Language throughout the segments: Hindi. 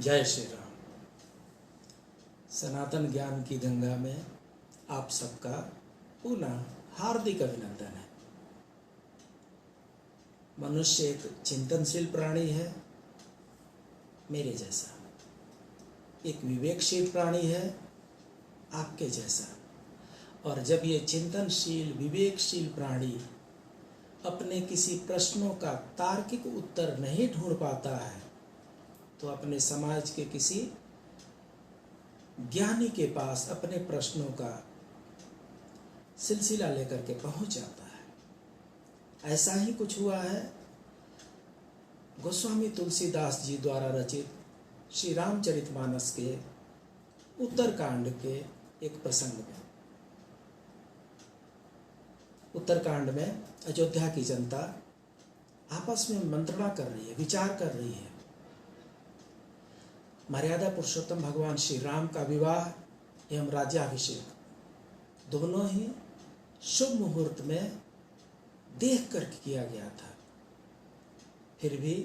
जय श्री राम। सनातन ज्ञान की गंगा में आप सबका पुनः हार्दिक अभिनंदन है। मनुष्य एक चिंतनशील प्राणी है, मेरे जैसा। एक विवेकशील प्राणी है, आपके जैसा। और जब ये चिंतनशील विवेकशील प्राणी अपने किसी प्रश्नों का तार्किक उत्तर नहीं ढूंढ पाता है तो अपने समाज के किसी ज्ञानी के पास अपने प्रश्नों का सिलसिला लेकर के पहुंच जाता है। ऐसा ही कुछ हुआ है गोस्वामी तुलसीदास जी द्वारा रचित श्री रामचरितमानस के उत्तरकांड के एक प्रसंग में। उत्तरकांड में अयोध्या की जनता आपस में मंत्रणा कर रही है, विचार कर रही है। मर्यादा पुरुषोत्तम भगवान श्री राम का विवाह एवं राज्याभिषेक दोनों ही शुभ मुहूर्त में देख कर किया गया था। फिर भी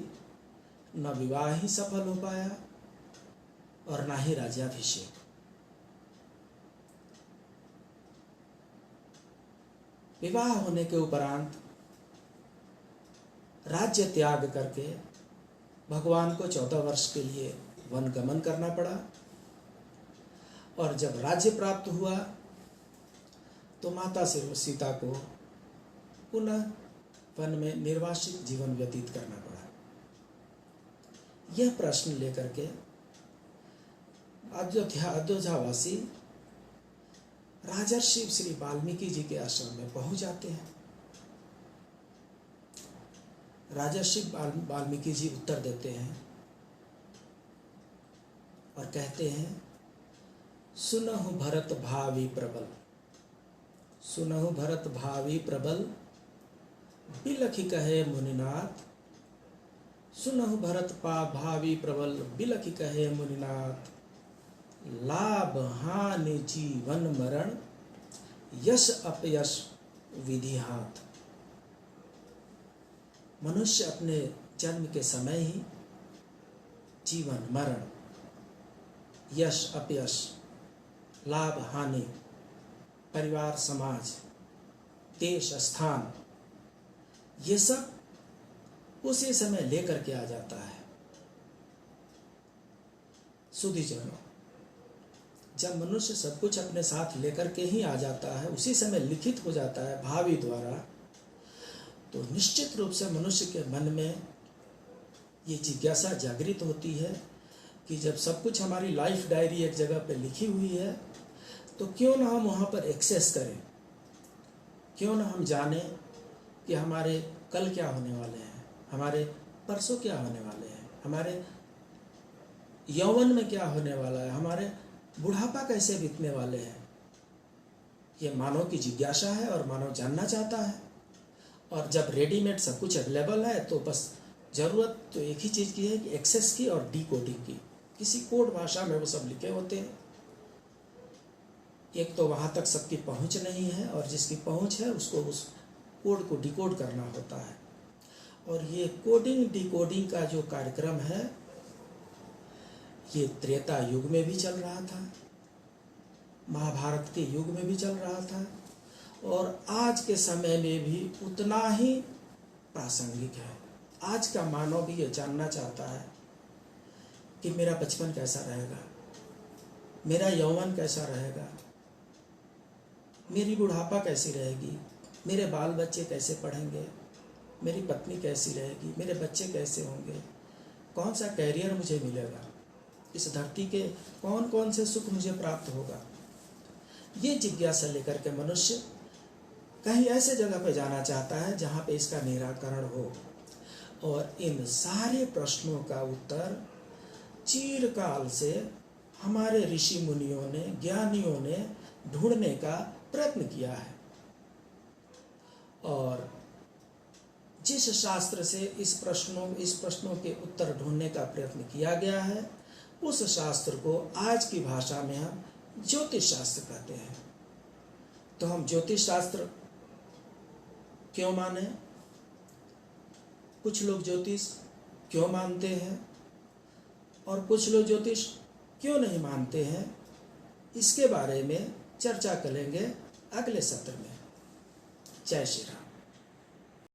न विवाह ही सफल हो पाया और न ही राज्याभिषेक। विवाह होने के उपरांत राज्य त्याग करके भगवान को 14 वर्ष के लिए वन गमन करना पड़ा। और जब राज्य प्राप्त हुआ तो माता सीता को पुनः वन में निर्वासित जीवन व्यतीत करना पड़ा। यह प्रश्न लेकर के अयोध्यावासी राजर्षि श्री वाल्मीकि जी के आश्रम में पहुंच जाते हैं। राजर्षि वाल्मीकि जी उत्तर देते हैं और कहते हैं, सुनहु भरत भावी प्रबल, सुनहु भरत भावी प्रबल, बिलखि कहे मुनिनाथ, सुनहु भरत भावी प्रबल, बिलखि कहे मुनिनाथ, लाभ हानि जीवन मरण, यश अपयश विधि हाथ। मनुष्य अपने जन्म के समय ही जीवन मरण, यश अपयश, लाभ हानि, परिवार समाज, देश स्थान, ये सब उसी समय लेकर के आ जाता है। सुधीजनों, जब मनुष्य सब कुछ अपने साथ लेकर के ही आ जाता है, उसी समय लिखित हो जाता है भावी द्वारा, तो निश्चित रूप से मनुष्य के मन में ये जिज्ञासा जागृत होती है कि जब सब कुछ हमारी लाइफ डायरी एक जगह पे लिखी हुई है तो क्यों ना हम वहाँ पर एक्सेस करें, क्यों ना हम जाने कि हमारे कल क्या होने वाले हैं, हमारे परसों क्या होने वाले हैं, हमारे यौवन में क्या होने वाला है, हमारे बुढ़ापा कैसे बीतने वाले हैं। ये मानव की जिज्ञासा है और मानव जानना चाहता है। और जब रेडीमेड सब कुछ अवेलेबल है तो बस ज़रूरत तो एक ही चीज़ की है कि एक्सेस की और डिकोडिंग की। किसी कोड भाषा में वो सब लिखे होते हैं। एक तो वहाँ तक सबकी पहुँच नहीं है और जिसकी पहुँच है उसको उस कोड को डिकोड करना होता है। और ये कोडिंग डिकोडिंग का जो कार्यक्रम है ये त्रेता युग में भी चल रहा था, महाभारत के युग में भी चल रहा था और आज के समय में भी उतना ही प्रासंगिक है। आज का मानव भी ये जानना चाहता है कि मेरा बचपन कैसा रहेगा, मेरा यौवन कैसा रहेगा, मेरी बुढ़ापा कैसी रहेगी, मेरे बाल बच्चे कैसे पढ़ेंगे, मेरी पत्नी कैसी रहेगी, मेरे बच्चे कैसे होंगे, कौन सा कैरियर मुझे मिलेगा, इस धरती के कौन कौन से सुख मुझे प्राप्त होगा। ये जिज्ञासा लेकर के मनुष्य कहीं ऐसे जगह पर जाना चाहता है जहाँ पे इसका निराकरण हो। और इन सारे प्रश्नों का उत्तर चिरकाल से हमारे ऋषि मुनियों ने, ज्ञानियों ने ढूंढने का प्रयत्न किया है। और जिस शास्त्र से इस प्रश्नों के उत्तर ढूंढने का प्रयत्न किया गया है उस शास्त्र को आज की भाषा में हम ज्योतिष शास्त्र कहते हैं। तो हम ज्योतिष शास्त्र क्यों माने? कुछ लोग ज्योतिष क्यों मानते हैं? और कुछ लोग ज्योतिष क्यों नहीं मानते हैं, इसके बारे में चर्चा करेंगे अगले सत्र में। जय श्री राम।